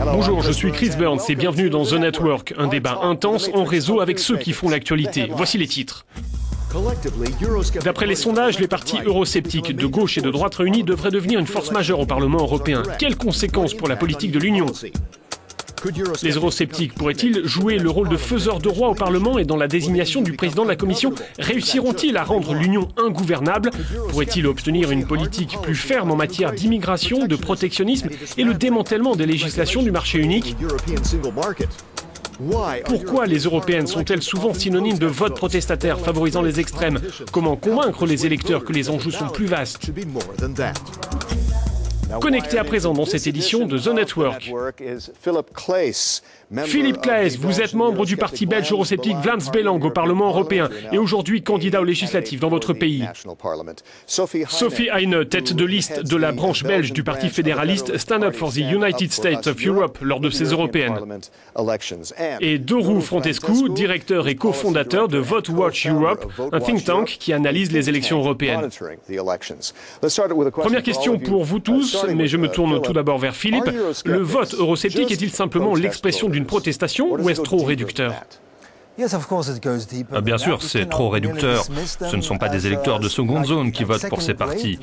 Bonjour, je suis Chris Burns et bienvenue dans The Network, un débat intense en réseau avec ceux qui font l'actualité. Voici les titres. D'après les sondages, les partis eurosceptiques de gauche et de droite réunis devraient devenir une force majeure au Parlement européen. Quelles conséquences pour la politique de l'Union ? Les eurosceptiques pourraient-ils jouer le rôle de faiseurs de roi au Parlement et dans la désignation du président de la Commission? Réussiront-ils à rendre l'Union ingouvernable? Pourraient-ils obtenir une politique plus ferme en matière d'immigration, de protectionnisme et le démantèlement des législations du marché unique? Pourquoi les européennes sont-elles souvent synonymes de vote protestataire favorisant les extrêmes? Comment convaincre les électeurs que les enjeux sont plus vastes? Connecté à présent dans cette édition de The Network. Philippe Claes, vous êtes membre du parti belge eurosceptique Vlaams Belang au Parlement européen et aujourd'hui candidat aux législatives dans votre pays. Sophie Heine, tête de liste de la branche belge du parti fédéraliste Stand Up for the United States of Europe lors de ces européennes. Et Doru Frontescu, directeur et cofondateur de Vote Watch Europe, un think tank qui analyse les élections européennes. Première question pour vous tous, mais je me tourne tout d'abord vers Philippe. Le vote eurosceptique est-il simplement l'expression d'une protestation ou est-ce trop réducteur? Bien sûr, c'est trop réducteur. Ce ne sont pas des électeurs de seconde zone qui votent pour ces partis.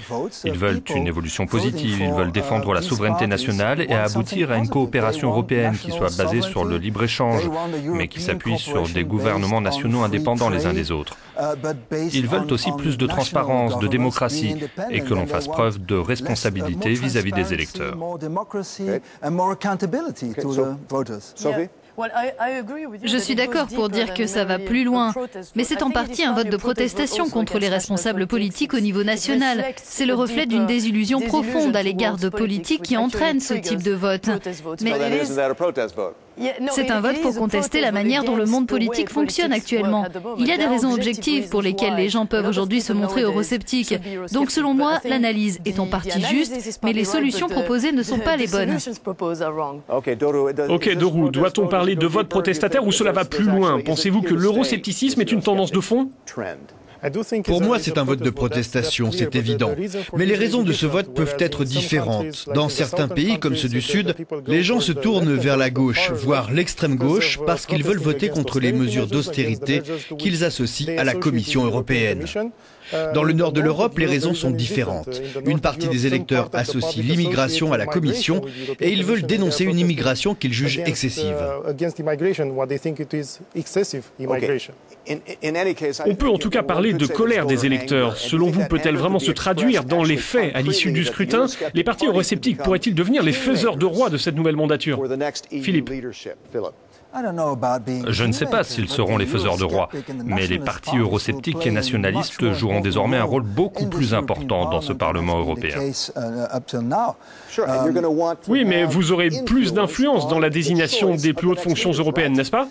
Ils veulent une évolution positive, ils veulent défendre la souveraineté nationale et aboutir à une coopération européenne qui soit basée sur le libre-échange, mais qui s'appuie sur des gouvernements nationaux indépendants les uns des autres. Ils veulent aussi plus de transparence, de démocratie et que l'on fasse preuve de responsabilité vis-à-vis des électeurs. Je suis d'accord pour dire que ça va plus loin, mais c'est en partie un vote de protestation contre les responsables politiques au niveau national. C'est le reflet d'une désillusion profonde à l'égard de politiques qui entraînent ce type de vote. Mais c'est un vote pour contester la manière dont le monde politique fonctionne actuellement. Il y a des raisons objectives pour lesquelles les gens peuvent aujourd'hui se montrer eurosceptiques. Donc selon moi, l'analyse est en partie juste, mais les solutions proposées ne sont pas les bonnes. Ok, Doru, doit-on parler de vote protestataire ou cela va plus loin? Pensez-vous que l'euroscepticisme est une tendance de fond? Pour moi, c'est un vote de protestation, c'est évident. Mais les raisons de ce vote peuvent être différentes. Dans certains pays, comme ceux du Sud, les gens se tournent vers la gauche, voire l'extrême gauche, parce qu'ils veulent voter contre les mesures d'austérité qu'ils associent à la Commission européenne. Dans le nord de l'Europe, les raisons sont différentes. Une partie des électeurs associe l'immigration à la Commission et ils veulent dénoncer une immigration qu'ils jugent excessive. On peut en tout cas parler de colère des électeurs. Selon vous, peut-elle vraiment se traduire dans les faits à l'issue du scrutin? Les partis eurosceptiques pourraient-ils devenir les faiseurs de roi de cette nouvelle mandature? Philippe. Je ne sais pas s'ils seront les faiseurs de roi, mais les partis eurosceptiques et nationalistes joueront désormais un rôle beaucoup plus important dans ce Parlement européen. Oui, mais vous aurez plus d'influence dans la désignation des plus hautes fonctions européennes, n'est-ce pas?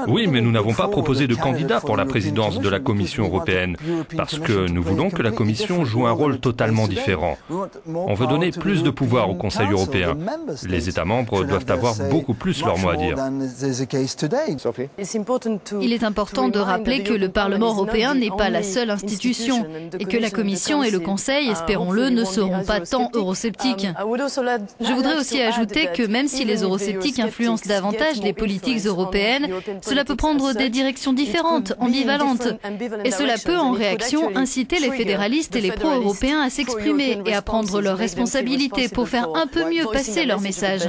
Oui, mais nous n'avons pas proposé de candidat pour la présidence de la Commission européenne, parce que nous voulons que la Commission joue un rôle totalement différent. On veut donner plus de pouvoir au Conseil européen. Les États membres doivent avoir beaucoup plus leur mot à dire. Il est important de rappeler que le Parlement européen n'est pas la seule institution et que la Commission et le Conseil, espérons-le, ne seront pas tant eurosceptiques. Je voudrais aussi ajouter que même si les eurosceptiques influencent davantage les politiques européennes, cela peut prendre des directions différentes, ambivalentes. Et cela peut, en réaction, inciter les fédéralistes et les pro-européens à s'exprimer et à prendre leurs responsabilités pour faire un peu mieux passer leur message.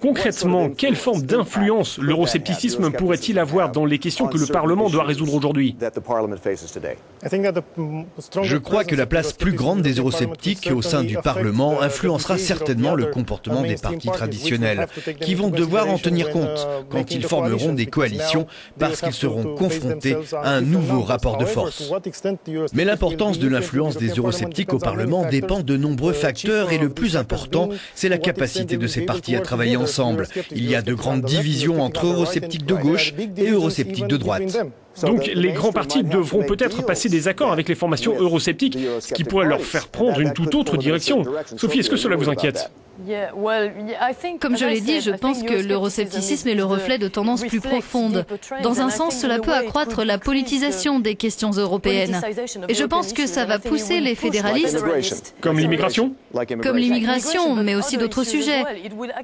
Concrètement, quelle forme d'influence l'euroscepticisme pourrait-il avoir dans les questions que le Parlement doit résoudre aujourd'hui? Je crois que la place plus grande des eurosceptiques au sein du Parlement influencera certainement le comportement des partis traditionnels, qui vont devoir en tenir compte quand ils formeront des coalitions parce qu'ils seront confrontés à un nouveau rapport de force. Mais l'importance de l'influence des eurosceptiques au Parlement dépend de nombreux facteurs et le plus important, c'est la capacité de ces partis à travailler ensemble. Il y a de grandes divisions entre eurosceptiques de gauche et eurosceptiques de droite. Donc les grands partis devront peut-être passer des accords avec les formations eurosceptiques, ce qui pourrait leur faire prendre une toute autre direction. Sophie, est-ce que cela vous inquiète ? Comme je l'ai dit, je pense que l'euroscepticisme est le reflet de tendances plus profondes. Dans un sens, cela peut accroître la politisation des questions européennes. Et je pense que ça va pousser les fédéralistes... Comme l'immigration ? Comme l'immigration, mais aussi d'autres sujets.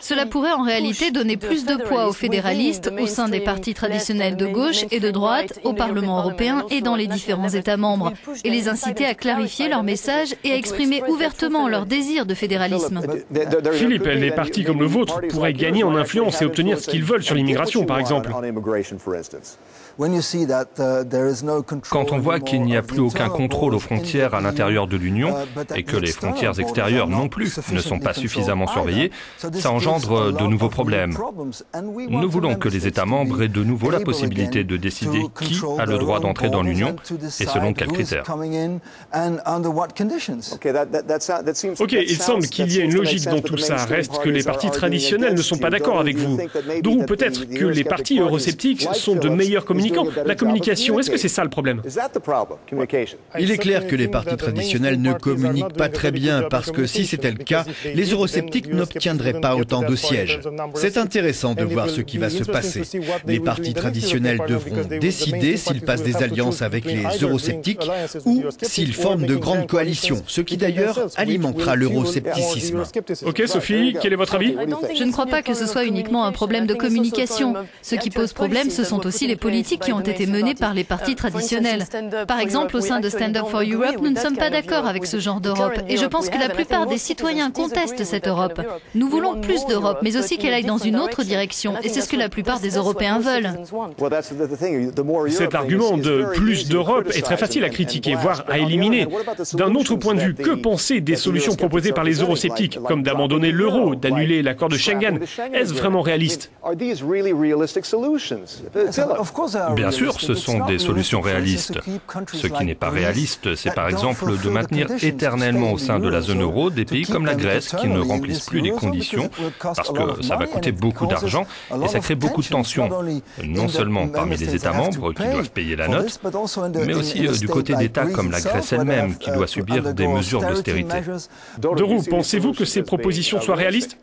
Cela pourrait en réalité donner plus de poids aux fédéralistes au sein des partis traditionnels de gauche et de droite, au Parlement européen et dans les différents États membres, et les inciter à clarifier leur message et à exprimer ouvertement leur désir de fédéralisme. Philippe, les partis comme le vôtre pourraient gagner en influence et obtenir ce qu'ils veulent sur l'immigration, par exemple. Quand on voit qu'il n'y a plus aucun contrôle aux frontières à l'intérieur de l'Union et que les frontières extérieures non plus ne sont pas suffisamment surveillées, ça engendre de nouveaux problèmes. Nous voulons que les États membres aient de nouveau la possibilité de décider qui a le droit d'entrer dans l'Union et selon quels critères. Ok, il semble qu'il y ait une logique dans tout ça. Reste que les partis traditionnels ne sont pas d'accord avec vous. D'où peut-être que les partis eurosceptiques sont de meilleurs communicants. La communication, est-ce que c'est ça le problème ? Il est clair que les partis traditionnels ne communiquent pas très bien parce que si c'était le cas, les eurosceptiques n'obtiendraient pas autant de sièges. C'est intéressant de voir ce qui va se passer. Les partis traditionnels devront décider s'ils passent des alliances avec les eurosceptiques ou s'ils forment de grandes coalitions, ce qui d'ailleurs alimentera l'euroscepticisme. Ok, Sophie, quel est votre avis ? Je ne crois pas que ce soit uniquement un problème de communication. Ce qui pose problème, ce sont aussi les politiques qui ont été menées par les partis traditionnels. Par exemple, au sein de Stand Up for Europe, nous ne sommes pas d'accord avec ce genre d'Europe. Et je pense que la plupart des citoyens contestent cette Europe. Nous voulons plus d'Europe, mais aussi qu'elle aille dans une autre direction. Et c'est ce que la plupart des Européens veulent. Cet argument de plus d'Europe est très facile à critiquer, voire à éliminer. D'un autre point de vue, que penser des solutions proposées par les eurosceptiques, comme d'abandonner l'euro, d'annuler l'accord de Schengen ? Est-ce vraiment réaliste ? Bien sûr, ce sont des solutions réalistes. Ce qui n'est pas réaliste, c'est par exemple de maintenir éternellement au sein de la zone euro des pays comme la Grèce qui ne remplissent plus les conditions parce que ça va coûter beaucoup d'argent et ça crée beaucoup de tensions, non seulement parmi les États membres qui doivent payer la note, mais aussi du côté d'États comme la Grèce elle-même qui doit subir des mesures d'austérité. Deroux, pensez-vous que ces propositions soient réalistes ?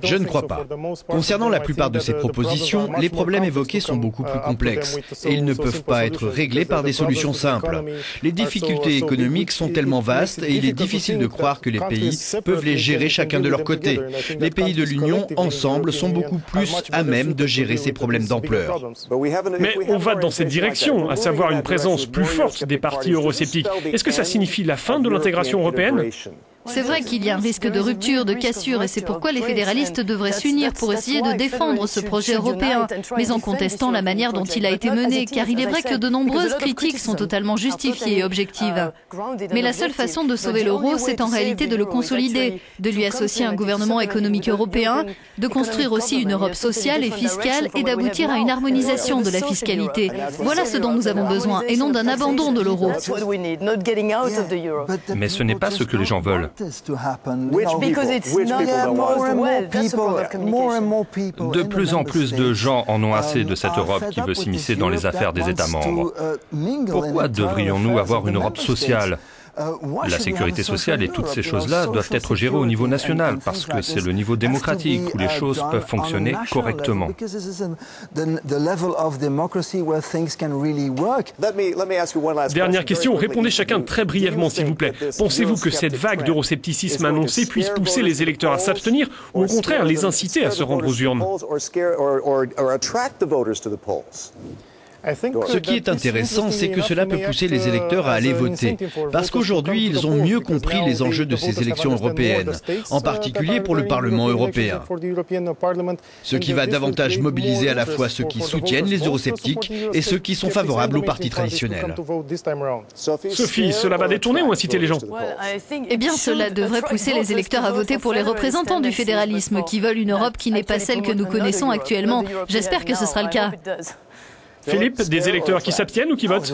Je ne crois pas. Concernant la plupart de ces propositions, les problèmes évoqués sont beaucoup plus complexes et ils ne peuvent pas être réglés par des solutions simples. Les difficultés économiques sont tellement vastes et il est difficile de croire que les pays peuvent les gérer chacun de leur côté. Les pays de l'Union, ensemble, sont beaucoup plus à même de gérer ces problèmes d'ampleur. Mais on va dans cette direction, à savoir une présence plus forte des partis eurosceptiques. Est-ce que ça signifie la fin de l'intégration européenne ? C'est vrai qu'il y a un risque de rupture, de cassure, et c'est pourquoi les fédéralistes devraient s'unir pour essayer de défendre ce projet européen, mais en contestant la manière dont il a été mené, car il est vrai que de nombreuses critiques sont totalement justifiées et objectives. Mais la seule façon de sauver l'euro, c'est en réalité de le consolider, de lui associer un gouvernement économique européen, de construire aussi une Europe sociale et fiscale et d'aboutir à une harmonisation de la fiscalité. Voilà ce dont nous avons besoin, et non d'un abandon de l'euro. Mais ce n'est pas ce que les gens veulent. De plus en plus de gens en ont assez de cette Europe qui veut s'immiscer dans les affaires des États membres. Pourquoi devrions-nous avoir une Europe sociale ? La sécurité sociale et toutes ces choses-là doivent être gérées au niveau national parce que c'est le niveau démocratique où les choses peuvent fonctionner correctement. Dernière question, répondez chacun très brièvement s'il vous plaît. Pensez-vous que cette vague d'euroscepticisme annoncée puisse pousser les électeurs à s'abstenir ou au contraire les inciter à se rendre aux urnes ? Ce qui est intéressant, c'est que cela peut pousser les électeurs à aller voter, parce qu'aujourd'hui, ils ont mieux compris les enjeux de ces élections européennes, en particulier pour le Parlement européen. Ce qui va davantage mobiliser à la fois ceux qui soutiennent les eurosceptiques et ceux qui sont favorables aux partis traditionnels. Sophie, cela va détourner ou inciter les gens ? Eh bien, cela devrait pousser les électeurs à voter pour les représentants du fédéralisme, qui veulent une Europe qui n'est pas celle que nous connaissons actuellement. J'espère que ce sera le cas. Philippe, des électeurs qui s'abstiennent ou qui votent?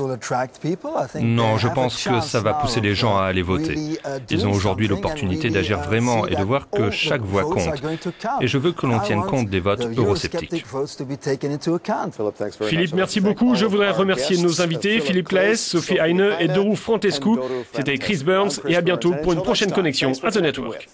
Non, je pense que ça va pousser les gens à aller voter. Ils ont aujourd'hui l'opportunité d'agir vraiment et de voir que chaque voix compte. Et je veux que l'on tienne compte des votes eurosceptiques. Philippe, merci beaucoup. Je voudrais remercier nos invités, Philippe Claes, Sophie Heine et Doru Frantescu. C'était Chris Burns et à bientôt pour une prochaine connexion à The Network.